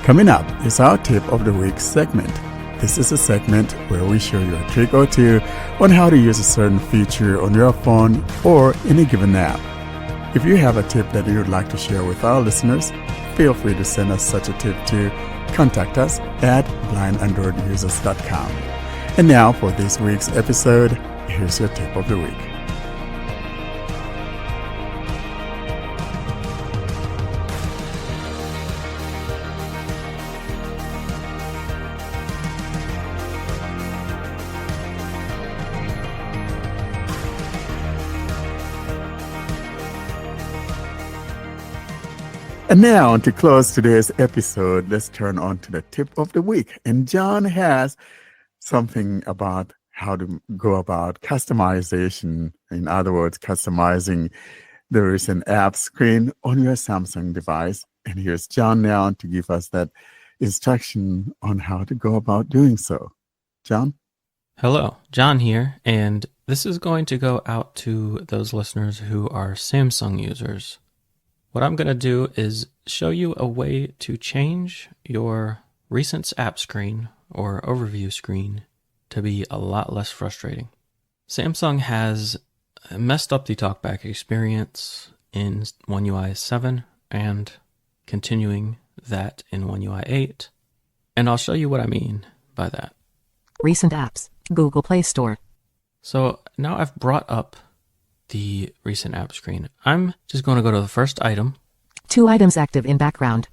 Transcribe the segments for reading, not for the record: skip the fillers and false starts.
Coming up is our Tip of the Week segment. This is a segment where we show you a trick or two on how to use a certain feature on your phone or in a given app. If you have a tip that you would like to share with our listeners, feel free to send us such a tip to contact us at blindandroidusers.com. And now for this week's episode, here's your Tip of the Week. And now, to close today's episode, let's turn on to the tip of the week. And John has something about how to go about customization. In other words, customizing the recent app screen on your Samsung device. And here's John now to give us that instruction on how to go about doing so. John? Hello, John here, and this is going to go out to those listeners who are Samsung users. What I'm going to do is show you a way to change your Recents app screen or overview screen to be a lot less frustrating. Samsung has messed up the TalkBack experience in One UI 7 and continuing that in One UI 8, and I'll show you what I mean by that. Recent apps, Google Play Store. So now I've brought up the recent app screen. I'm just going to go to the first item. 2 items active in background.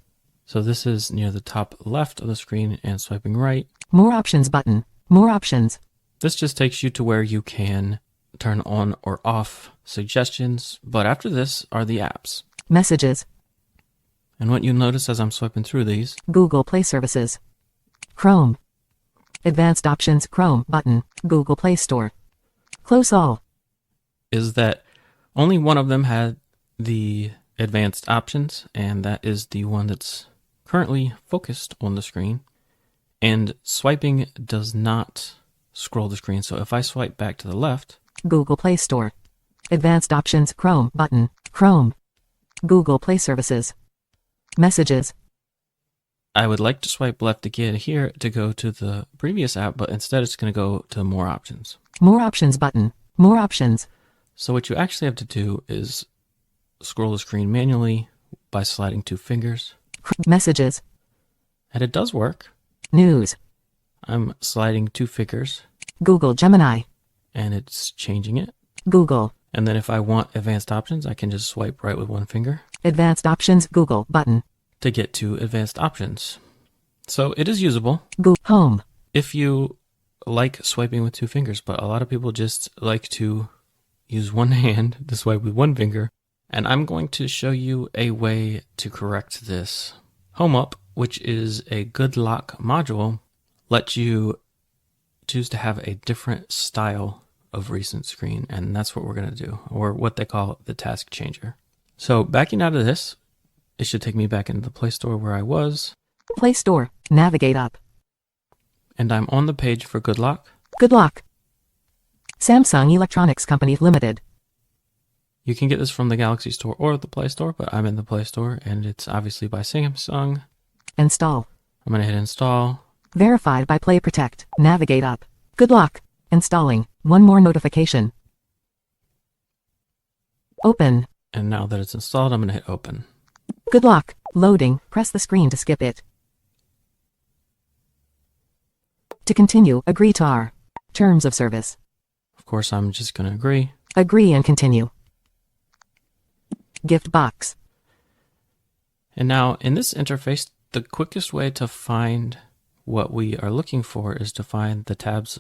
So this is near the top left of the screen and swiping right. More options button. More options. This just takes you to where you can turn on or off suggestions, but after this are the apps. Messages. And what you notice as I'm swiping through these. Google Play Services. Chrome. Advanced options Chrome button. Google Play Store. Close all. Is that only one of them had the advanced options, and that is the one that's currently focused on the screen. And swiping does not scroll the screen. So if I swipe back to the left, Google Play Store. Advanced options Chrome button. Chrome. Google Play Services. Messages. I would like to swipe left again here to go to the previous app, but instead it's going to go to more options. More options button. More options. So what you actually have to do is scroll the screen manually by sliding 2 fingers. Messages. And it does work. News. I'm sliding 2 fingers. Google Gemini. And it's changing it. Google. And then if I want advanced options, I can just swipe right with 1 finger. Advanced options Google button. To get to advanced options. So it is usable. Google Home. If you like swiping with 2 fingers, but a lot of people just like to use one hand to swipe with 1 finger. And I'm going to show you a way to correct this. Home Up, which is a Good Lock module, lets you choose to have a different style of recent screen, and that's what we're going to do, or what they call the task changer. So backing out of this, it should take me back into the Play Store where I was. Play Store. Navigate up. And I'm on the page for Good Lock. Good Lock. Samsung Electronics Company Limited. You can get this from the Galaxy Store or the Play Store, but I'm in the Play Store, and it's obviously by Samsung. Install. I'm going to hit install. Verified by Play Protect. Navigate up. Good luck. Installing. One more notification. Open. And now that it's installed, I'm going to hit open. Good luck. Loading. Press the screen to skip it. To continue, agree to our terms of service. Of course, I'm just going to agree. Agree and continue. Gift box. And now in this interface, the quickest way to find what we are looking for is to find the tabs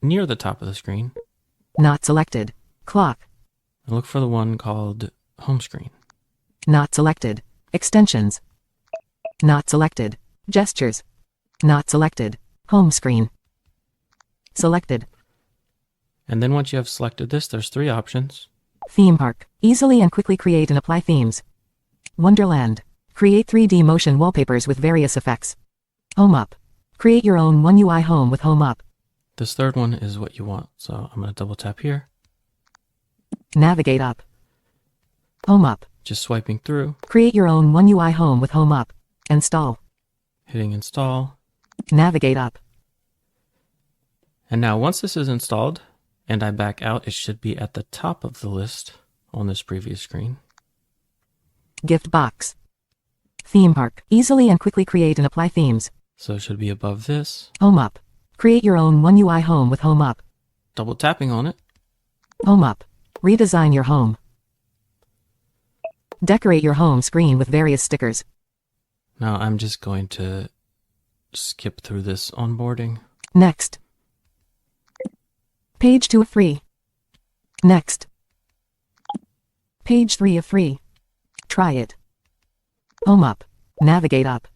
near the top of the screen. Not selected. Clock. And look for the one called Home Screen. Not selected. Extensions. Not selected. Gestures. Not selected. Home screen. Selected. And then once you have selected this, there's 3 options. Theme Park. Easily and quickly create and apply themes. Wonderland. Create 3D motion wallpapers with various effects. Home Up. Create your own One UI home with Home Up. This third one is what you want, so I'm going to double tap here. Navigate up. Home Up. Just swiping through. Create your own One UI home with Home Up. Install. hitting install. Navigate up. And now once this is installed and I back out, it should be at the top of the list on this previous screen. Gift box. Theme park. Easily and quickly create and apply themes. So it should be above this. Home up. Create your own One UI home with Home up. Double tapping on it. Home up. Redesign your home. Decorate your home screen with various stickers. Now I'm just going to skip through this onboarding. Next. Page 2 of 3. Next. Page 3 of 3. Try it. Home up. Navigate up.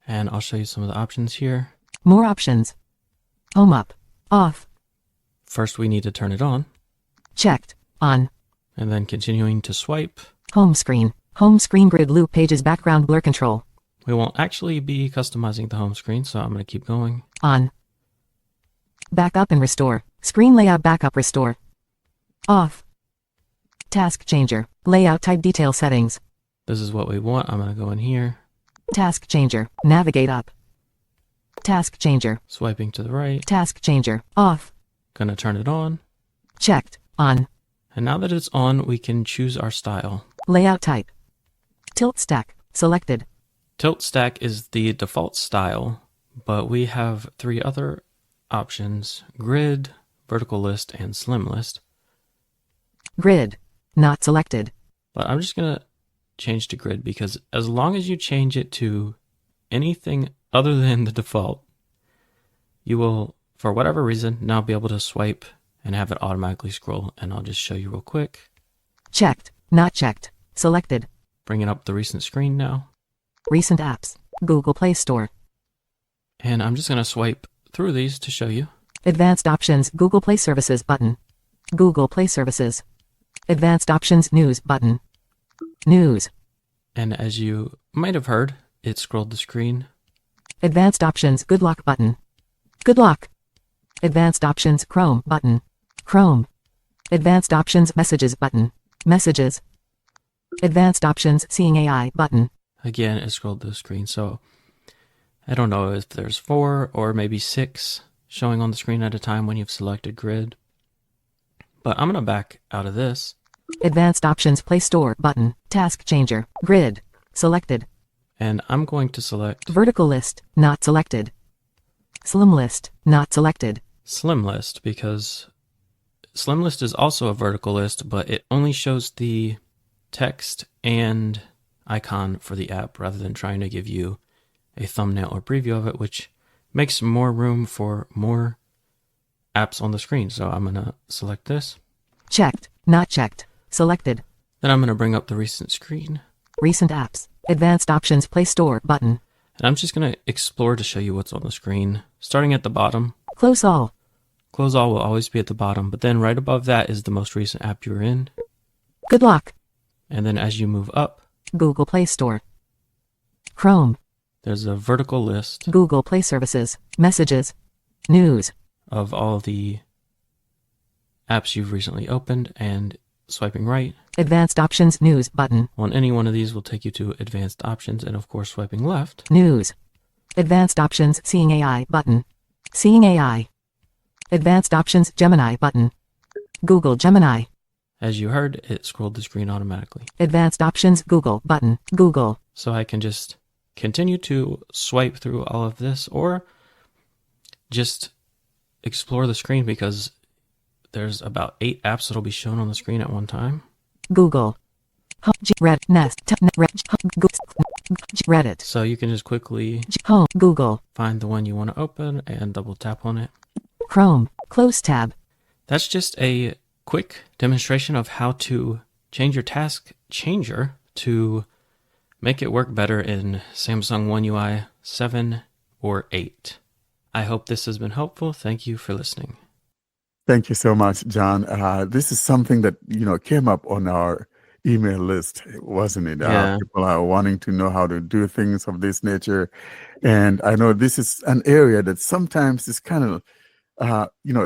And I'll show you some of the options here. More options. Home up. Off. First, we need to turn it on, Checked. On. and then continuing to swipe. Home screen. Home screen grid loop pages background blur control. We won't actually be customizing the home screen, so I'm going to keep going. On. Backup and restore. Screen layout backup restore. Off. Task changer. Layout type detail settings. This is what we want. I'm going to go in here, Task changer. Navigate up. Task changer. swiping to the right, Task changer. Off. going to turn it on. Checked. On. And now that it's on, we can choose our style. Layout type. Tilt stack. Selected. Tilt stack is the default style, but we have 3 other options: grid, vertical list, and slim list. Grid. Not selected. But I'm just going to change to grid because as long as you change it to anything other than the default, you will, for whatever reason, now be able to swipe and have it automatically scroll. And I'll just show you real quick. Checked. Not checked. Selected. Bringing up the recent screen now. Recent apps. Google Play Store. And I'm just going to swipe through these to show you. Advanced options. Google Play Services button. Google Play Services. Advanced options. News button. News. And as you might have heard, it scrolled the screen. Advanced options. Good luck button. Good luck. Advanced options. Chrome button. Chrome. Advanced options. Messages button. Messages. Advanced options. Seeing AI button. Again, it scrolled the screen. So I don't know if there's 4 or maybe 6 showing on the screen at a time when you've selected grid. But I'm going to back out of this. Advanced options. Play Store button. Task changer. Grid. Selected. And I'm going to select Vertical list. Not selected. Slim list. Not selected. slim list because slim list is also a vertical list, but it only shows the text and icon for the app rather than trying to give you a thumbnail or preview of it, which makes more room for more apps on the screen. So I'm going to select this. Checked. Not checked. Selected. Then I'm going to bring up the recent screen. Recent apps. Advanced options. Play Store button. And I'm just going to explore to show you what's on the screen. Starting at the bottom. Close all. Close all will always be at the bottom, but then right above that is the most recent app you're in. Good luck. And then as you move up, Google Play Store. Chrome. there's a vertical list Google Play Services. Messages. News. of all the apps you've recently opened, and swiping right Advanced options. News button. on any one of these will take you to advanced options, and of course swiping left. News. Advanced options. Seeing AI button. Seeing AI. Advanced options. Gemini button. Google Gemini. As you heard, it scrolled the screen automatically. Advanced options. Google button. Google. So I can just continue to swipe through all of this or just explore the screen because there's about 8 apps that'll be shown on the screen at one time. Google. Red. Nest. Reddit. So you can just quickly Home. Google. find the one you want to open and double tap on it. Chrome. Close tab. That's just a quick demonstration of how to change your task changer to make it work better in Samsung One UI 7 or 8. I hope this has been helpful. Thank you for listening. Thank you so much, John. This is something that came up on our email list, wasn't it? Yeah. People are wanting to know how to do things of this nature, and I know this is an area that sometimes is kind of,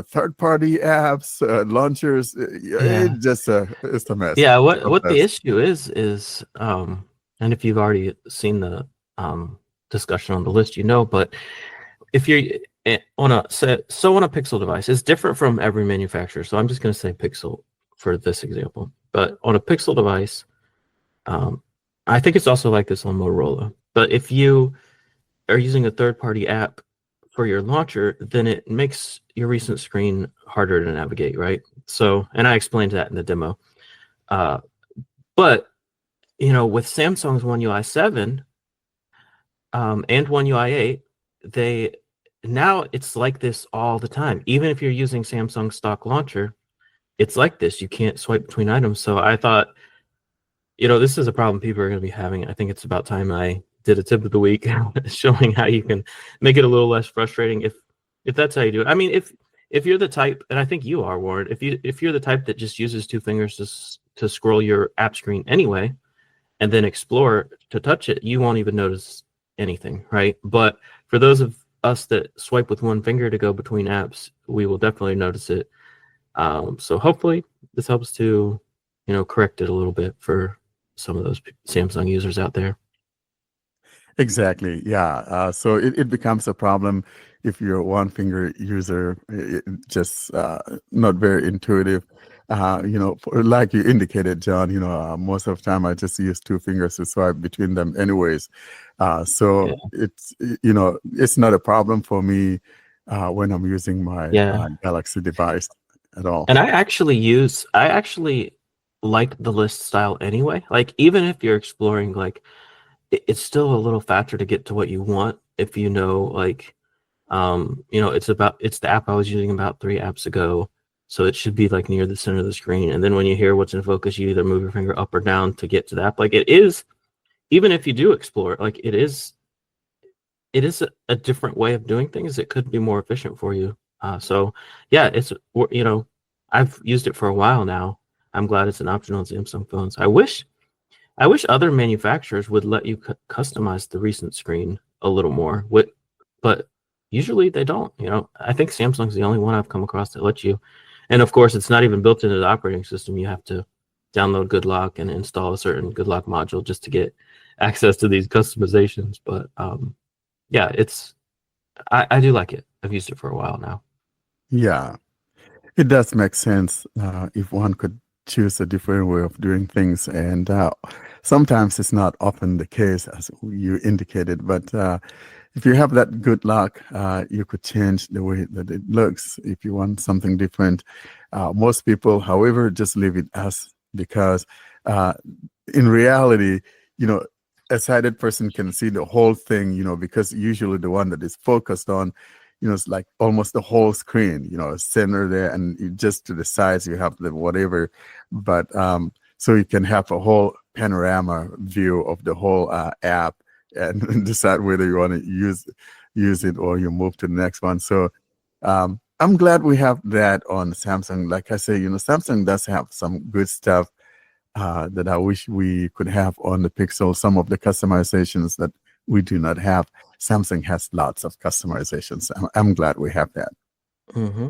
third-party apps, launchers. It's a mess. Yeah, what the Sometimes. issue is and if you've already seen the discussion on the list, but if you're on a Pixel device, it's different from every manufacturer. So I'm just going to say Pixel for this example. But on a Pixel device, I think it's also like this on Motorola. But if you are using a third-party app for your launcher, then it makes your recent screen harder to navigate, right? So, and I explained that in the demo. But with Samsung's One UI 7 and One UI 8, now it's like this all the time. Even if you're using Samsung stock launcher, it's like this. You can't swipe between items. So I thought, this is a problem people are going to be having. I think it's about time I did a tip of the week showing how you can make it a little less frustrating if that's how you do it. I mean, if you're the type, and I think you are, Warren, if you're the type that just uses two fingers to scroll your app screen anyway, and then explore to touch it, you won't even notice anything, right? But for those of us that swipe with one finger to go between apps, we will definitely notice it. So hopefully this helps to, correct it a little bit for some of those Samsung users out there. Exactly. Yeah. So it becomes a problem if you're a one finger user, just not very intuitive. Like you indicated, John, most of the time I just use two fingers to swipe between them anyways. So it's not a problem for me when I'm using my Galaxy device at all. And I actually like the list style anyway. Like, even if you're exploring, like, it's still a little faster to get to what you want if it's the app I was using about 3 apps ago. So it should be like near the center of the screen. And then when you hear what's in focus, you either move your finger up or down to get to the app. Like, it is, even if you do explore, like, it is a different way of doing things. It could be more efficient for you. So yeah, it's, I've used it for a while now. I'm glad it's an option on Samsung phones. I wish other manufacturers would let you customize the recent screen a little more. But usually they don't. I think Samsung's the only one I've come across that lets you. And of course, it's not even built into the operating system. You have to download GoodLock and install a certain GoodLock module just to get access to these customizations. But yeah, I do like it. I've used it for a while now. Yeah, it does make sense if one could choose a different way of doing things. And sometimes it's not often the case, as you indicated. But if you have that good luck, you could change the way that it looks if you want something different. Most people, however, just leave it as, because in reality, a sighted person can see the whole thing, because usually the one that is focused on, it's like almost the whole screen, center there, and just to the sides you have the whatever. But so you can have a whole panorama view of the whole app and decide whether you want to use it or you move to the next one. So I'm glad we have that on Samsung. Like I say, Samsung does have some good stuff that I wish we could have on the Pixel. Some of the customizations that we do not have. Samsung has lots of customizations. I'm glad we have that. Mm-hmm.